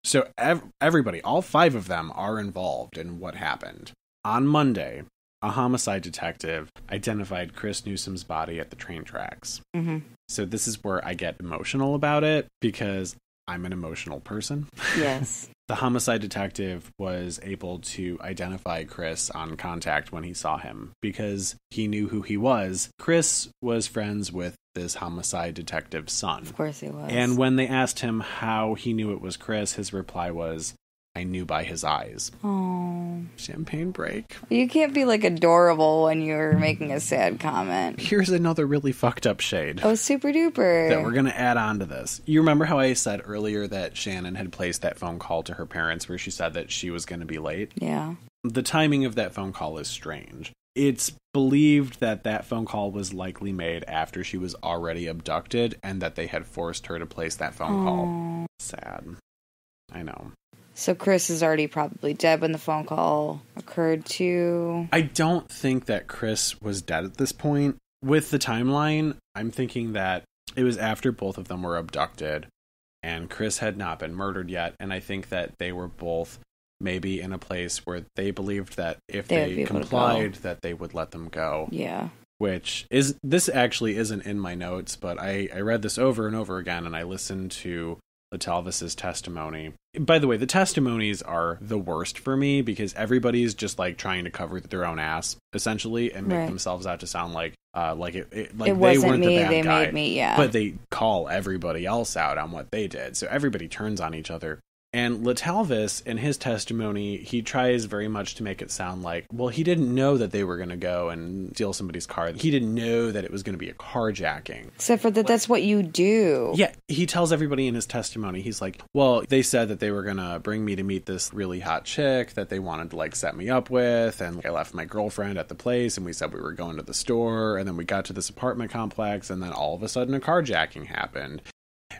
So everybody, all 5 of them are involved in what happened. On Monday, a homicide detective identified Chris Newsome's body at the train tracks. Mm-hmm. So this is where I get emotional about it, because I'm an emotional person. Yes. The homicide detective was able to identify Chris on contact when he saw him because he knew who he was. Chris was friends with this homicide detective's son. Of course he was. And when they asked him how he knew it was Chris, his reply was, "I knew by his eyes." Oh. Champagne break. You can't be like adorable when you're making a sad comment. Here's another really fucked up shade. Oh, super duper. That we're going to add on to this. You remember how I said earlier that Channon had placed that phone call to her parents where she said that she was going to be late? Yeah. The timing of that phone call is strange. It's believed that that phone call was likely made after she was already abducted and that they had forced her to place that phone call. Sad. I know. So Chris is already probably dead when the phone call occurred too. I don't think that Chris was dead at this point. With the timeline, I'm thinking that it was after both of them were abducted and Chris had not been murdered yet. And I think that they were both maybe in a place where they believed that if they complied, that they would let them go. Yeah. Which is, this actually isn't in my notes, but I read this over and over again and I listened to LaTalvis's testimony. By the way, the testimonies are the worst for me because everybody's just like trying to cover their own ass essentially and make themselves out to sound like they weren't the bad guy. Made me, yeah. But they call everybody else out on what they did. So everybody turns on each other. And LaTalvis, in his testimony, he tries very much to make it sound like, well, he didn't know that they were going to go and steal somebody's car. He didn't know that it was going to be a carjacking. Except for that, that's what you do. Yeah, he tells everybody in his testimony, he's like, well, they said that they were going to bring me to meet this really hot chick that they wanted to, like, set me up with. And I left my girlfriend at the place, and we said we were going to the store. And then we got to this apartment complex, and then all of a sudden a carjacking happened.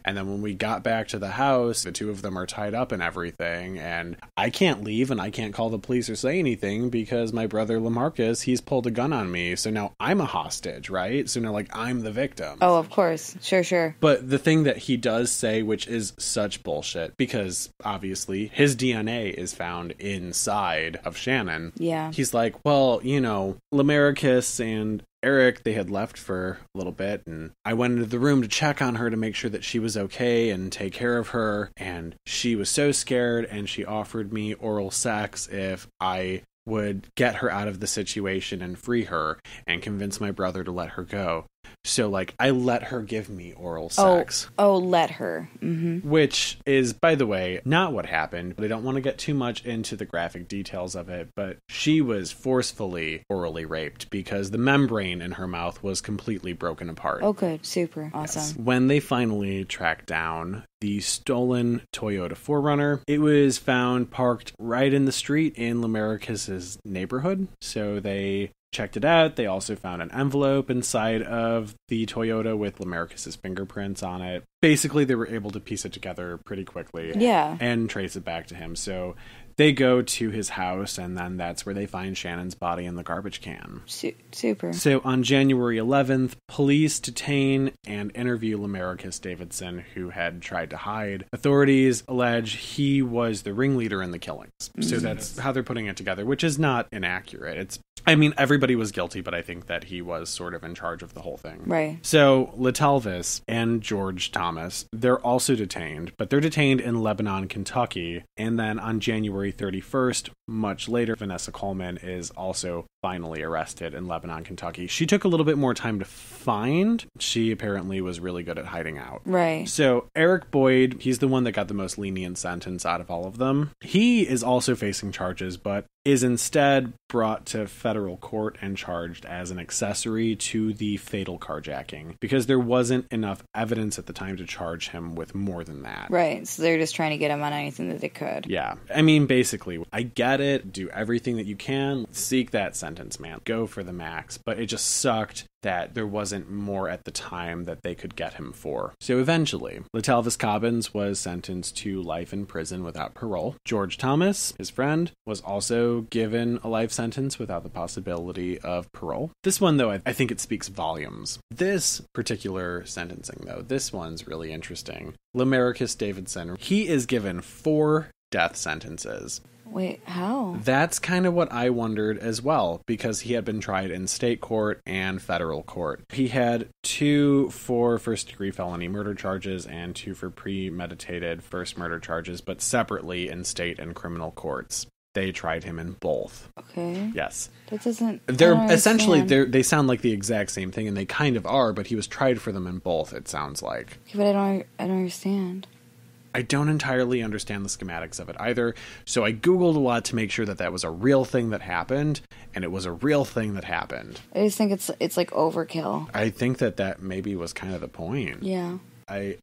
And then when we got back to the house, the 2 of them are tied up and everything. And I can't leave and I can't call the police or say anything because my brother LaMarcus, he's pulled a gun on me. So now I'm a hostage, right? So now, like, I'm the victim. Oh, of course. Sure. But the thing that he does say, which is such bullshit, because obviously his DNA is found inside of Channon. Yeah. He's like, well, you know, LaMarcus and Eric, they had left for a little bit, and I went into the room to check on her to make sure that she was okay and take care of her, and she was so scared, and she offered me oral sex if I would get her out of the situation and free her and convince my brother to let her go. So, like, I let her give me oral sex. Oh, let her. Mm-hmm. Which is, by the way, not what happened. But I don't want to get too much into the graphic details of it, but she was forcefully orally raped because the membrane in her mouth was completely broken apart. Oh, good. Super. Awesome. Yes. When they finally tracked down the stolen Toyota 4Runner, it was found parked right in the street in LaMarcus's neighborhood. So they checked it out. They also found an envelope inside of the Toyota with LaMarcus's fingerprints on it. Basically, they were able to piece it together pretty quickly. Yeah. And trace it back to him. So they go to his house, and then that's where they find Shannon's body in the garbage can. Super. So on January 11th, police detain and interview LaMarcus Davidson, who had tried to hide. Authorities allege he was the ringleader in the killings. So that's how they're putting it together, which is not inaccurate. Everybody was guilty, but I think that he was sort of in charge of the whole thing. Right. So LaTalvis and George Thomas, they're also detained, but they're detained in Lebanon, Kentucky. And then on January 31st, much later, Vanessa Coleman is also finally arrested in Lebanon, Kentucky. She took a little bit more time to find. She apparently was really good at hiding out. Right. So Eric Boyd, he's the one that got the most lenient sentence out of all of them. He is also facing charges, but is instead brought to federal court and charged as an accessory to the fatal carjacking because there wasn't enough evidence at the time to charge him with more than that. Right. So they're just trying to get him on anything that they could. Yeah. I mean, basically, I guess get it, do everything that you can, seek that sentence, man. Go for the max. But it just sucked that there wasn't more at the time that they could get him for. So eventually, Latalvis Cobbins was sentenced to life in prison without parole. George Thomas, his friend, was also given a life sentence without the possibility of parole. This one, though, I think it speaks volumes. This particular sentencing, though, this one's really interesting. Lamarcus Davidson, he is given 4 death sentences. Wait, how? That's kind of what I wondered as well, because he had been tried in state court and federal court. He had 2 for first-degree felony murder charges and 2 for premeditated first murder charges, but separately in state and criminal courts. They tried him in both. Okay. Yes. That doesn't... They're essentially, they sound like the exact same thing, and they kind of are, but he was tried for them in both, it sounds like. Okay, but I don't understand. I don't entirely understand the schematics of it either, so I Googled a lot to make sure that that was a real thing that happened, and it was a real thing that happened. I just think it's like overkill. I think that maybe was kind of the point. Yeah. I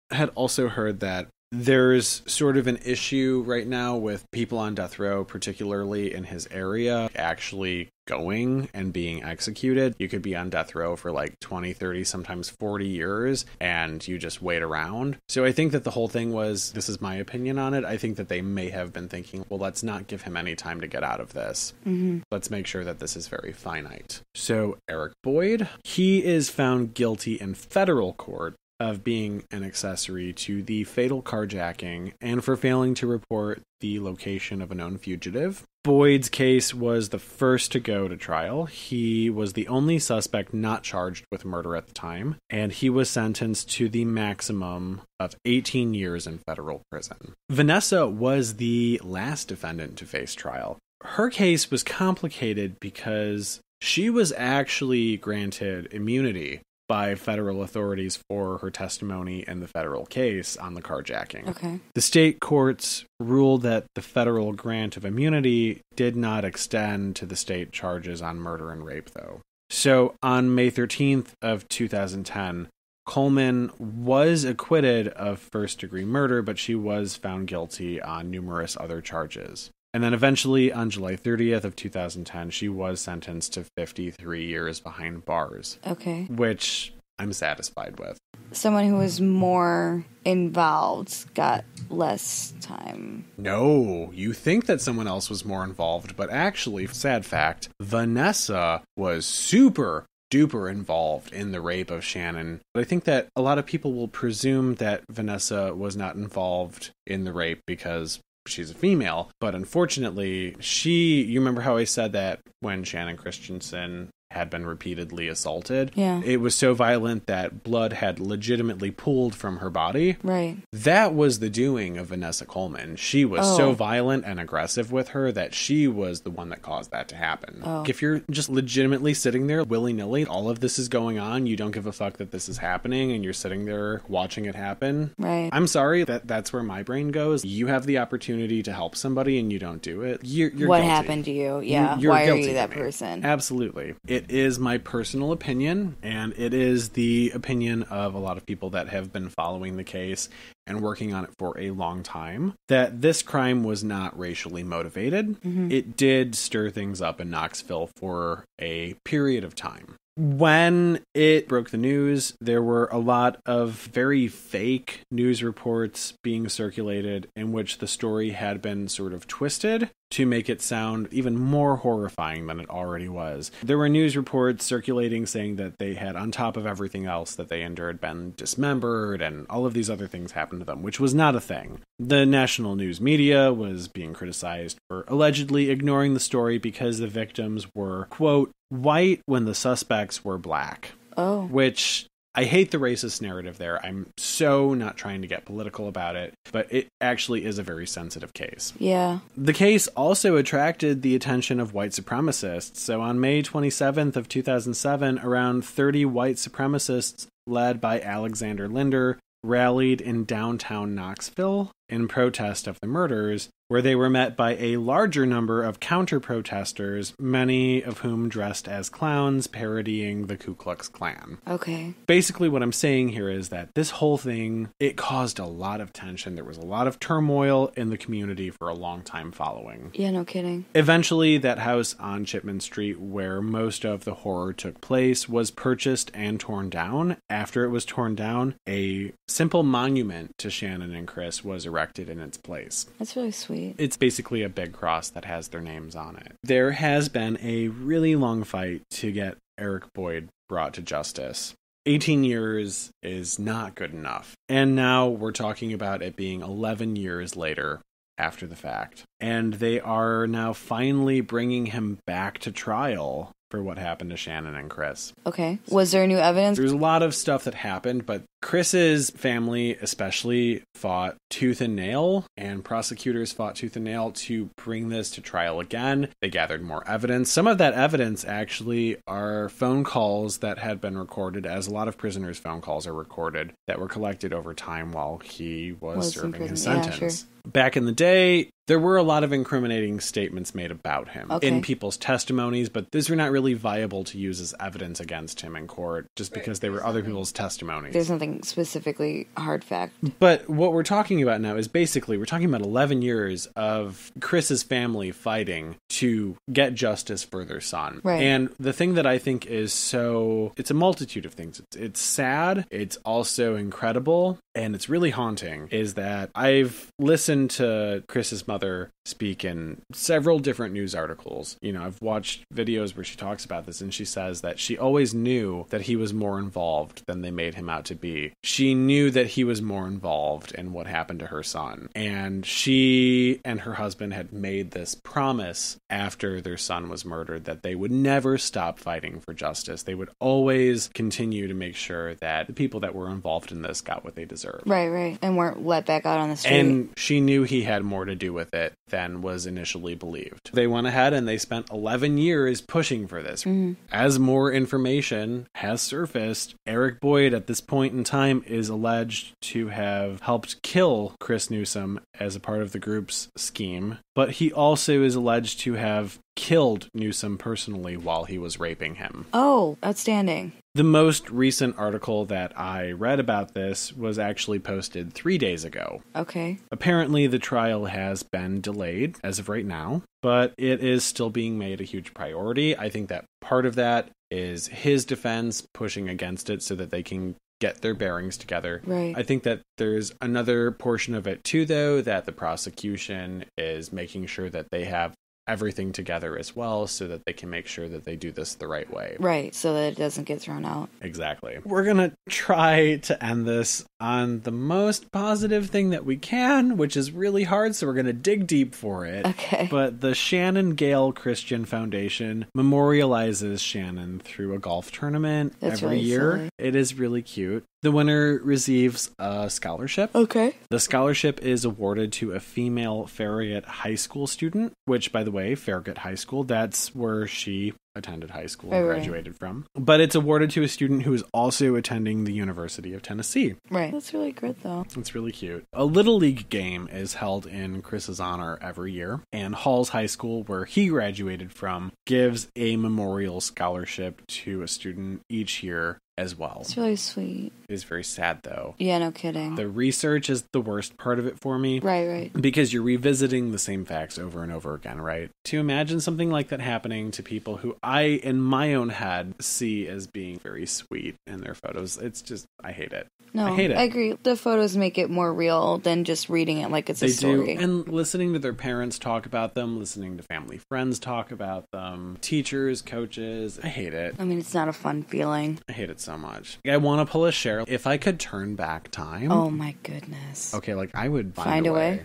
had also heard that there's sort of an issue right now with people on death row, particularly in his area, actually going and being executed. You could be on death row for like 20, 30, sometimes 40 years, and you just wait around. So I think that the whole thing was, this is my opinion on it, I think that they may have been thinking, well, let's not give him any time to get out of this. Mm-hmm. Let's make sure that this is very finite. So Eric Boyd, he is found guilty in federal court of being an accessory to the fatal carjacking and for failing to report the location of a known fugitive. Boyd's case was the first to go to trial. He was the only suspect not charged with murder at the time, and he was sentenced to the maximum of 18 years in federal prison. Vanessa was the last defendant to face trial. Her case was complicated because she was actually granted immunity by federal authorities for her testimony in the federal case on the carjacking. Okay. The state courts ruled that the federal grant of immunity did not extend to the state charges on murder and rape, though. So on May 13th of 2010, Coleman was acquitted of first-degree murder, but she was found guilty on numerous other charges. And then eventually, on July 30th of 2010, she was sentenced to 53 years behind bars. Okay. Which I'm satisfied with. Someone who was more involved got less time. No, you think that someone else was more involved, but actually, sad fact, Vanessa was super duper involved in the rape of Channon. But I think that a lot of people will presume that Vanessa was not involved in the rape because she's a female, but unfortunately, you remember how I said that when Channon Christensen had been repeatedly assaulted. Yeah. It was so violent that blood had legitimately pooled from her body. Right. That was the doing of Vanessa Coleman. She was so violent and aggressive with her that she was the one that caused that to happen. Oh. If you're just legitimately sitting there willy-nilly, all of this is going on, you don't give a fuck that this is happening, and you're sitting there watching it happen. Right. I'm sorry, that's where my brain goes. You have the opportunity to help somebody and you don't do it. You're what guilty. Happened to you? Yeah. You're Why are guilty you that to me. person? Absolutely. It is my personal opinion, and it is the opinion of a lot of people that have been following the case and working on it for a long time, that this crime was not racially motivated. Mm-hmm. It did stir things up in Knoxville for a period of time. When it broke the news, there were a lot of very fake news reports being circulated in which the story had been sort of twisted to make it sound even more horrifying than it already was. There were news reports circulating saying that they had, on top of everything else that they endured, been dismembered, and all of these other things happened to them, which was not a thing. The national news media was being criticized for allegedly ignoring the story because the victims were, quote, white when the suspects were black. Oh. Which, I hate the racist narrative there. I'm so not trying to get political about it, but it actually is a very sensitive case. Yeah. The case also attracted the attention of white supremacists. So on May 27th of 2007, around 30 white supremacists led by Alexander Linder rallied in downtown Knoxville in protest of the murders, where they were met by a larger number of counter-protesters, many of whom dressed as clowns, parodying the Ku Klux Klan. Okay. Basically, what I'm saying here is that this whole thing, it caused a lot of tension. There was a lot of turmoil in the community for a long time following. Yeah, no kidding. Eventually, that house on Chipman Street, where most of the horror took place, was purchased and torn down. After it was torn down, a simple monument to Channon and Chris was erected in its place. That's really sweet. It's basically a big cross that has their names on it. There has been a really long fight to get Eric Boyd brought to justice. 18 years is not good enough. And now we're talking about it being 11 years later after the fact. And they are now finally bringing him back to trial for what happened to Channon and Chris. Okay. Was there new evidence? There's a lot of stuff that happened, but Chris's family especially fought tooth and nail, and prosecutors fought tooth and nail to bring this to trial again. They gathered more evidence. Some of that evidence actually are phone calls that had been recorded, as a lot of prisoners' phone calls are recorded, that were collected over time while he was serving his sentence. Yeah, sure. Back in the day, there were a lot of incriminating statements made about him in people's testimonies, but these were not really viable to use as evidence against him in court just because they were other people's testimonies. There's nothing specifically hard fact. But what we're talking about now is basically, we're talking about 11 years of Chris's family fighting to get justice for their son. Right. And the thing that I think is it's a multitude of things. It's sad, it's also incredible, and it's really haunting, is that I've listened to Chris's mother speak in several different news articles. You know, I've watched videos where she talks about this, and she says that she always knew that he was more involved than they made him out to be. She knew that he was more involved in what happened to her son. And she and her husband had made this promise after their son was murdered that they would never stop fighting for justice. They would always continue to make sure that the people that were involved in this got what they deserved. Right. And weren't let back out on the street. And she knew he had more to do with it than was initially believed. They went ahead and they spent 11 years pushing for this. Mm-hmm. As more information has surfaced, Eric Boyd at this point in time is alleged to have helped kill Chris Newsome as a part of the group's scheme, but he also is alleged to have killed Newsome personally while he was raping him. Oh, outstanding. The most recent article that I read about this was actually posted 3 days ago. Okay. Apparently, the trial has been delayed as of right now, but it is still being made a huge priority. I think that part of that is his defense pushing against it so that they can get their bearings together. Right. I think that there's another portion of it too, though, that the prosecution is making sure that they have everything together as well so that they can make sure that they do this the right way. Right, so that it doesn't get thrown out. Exactly. We're going to try to end this on the most positive thing that we can, which is really hard, so we're going to dig deep for it. Okay. But the Shannon Gale Christian Foundation memorializes Channon through a golf tournament every really year. Silly. It is really cute. The winner receives a scholarship. Okay. The scholarship is awarded to a female Farragut High School student, which, by the way, Farragut High School, that's where she attended high school and graduated from. But it's awarded to a student who is also attending the University of Tennessee. Right. That's really good, though. It's really cute. A Little League game is held in Chris's honor every year, and Halls High School, where he graduated from, gives a memorial scholarship to a student each year as well. It's really sweet. It is very sad, though. Yeah, no kidding. The research is the worst part of it for me. Right. Because you're revisiting the same facts over and over again, right? To imagine something like that happening to people who I, in my own head, see as being very sweet in their photos, it's just, I hate it. No, I hate it. I agree. The photos make it more real than just reading it like it's a story. They do. And listening to their parents talk about them, listening to family friends talk about them, teachers, coaches, I hate it. I mean, it's not a fun feeling. I hate it so much. I want to pull a Cheryl. If I could turn back time. Oh my goodness. Okay, like I would find a way.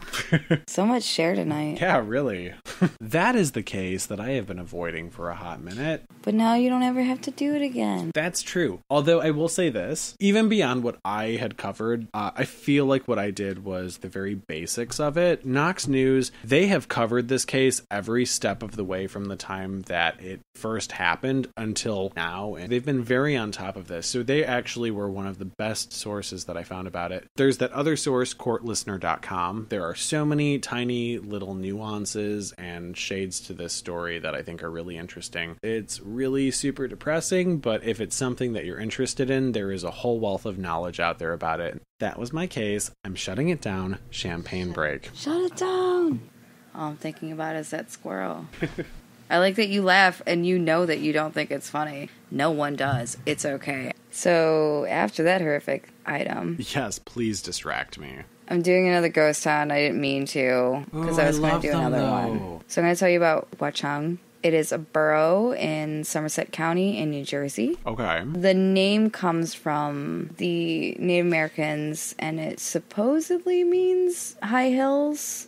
So much share tonight. Yeah, really. That is the case that I have been avoiding for a hot minute. But now you don't ever have to do it again. That's true. Although I will say this, even beyond what I had covered, I feel like what I did was the very basics of it. Knox News, they have covered this case every step of the way from the time that it first happened until now, and they've been very on top of this. So they actually were one of the best sources that I found about it. There's that other source, courtlistener.com. There are so many tiny little nuances and shades to this story that I think are really interesting. It's really super depressing, but if it's something that you're interested in, there is a whole wealth of knowledge out there about it. That was my case. I'm shutting it down. Champagne break. Shut it down. All I'm thinking about is that squirrel. I like that you laugh and you know that you don't think it's funny. No one does. It's okay. So after that horrific item. Yes, please distract me. I'm doing another ghost town. I didn't mean to because I was going to do another one. So I'm going to tell you about Watchung. It is a borough in Somerset County in New Jersey. Okay. The name comes from the Native Americans, and it supposedly means high hills.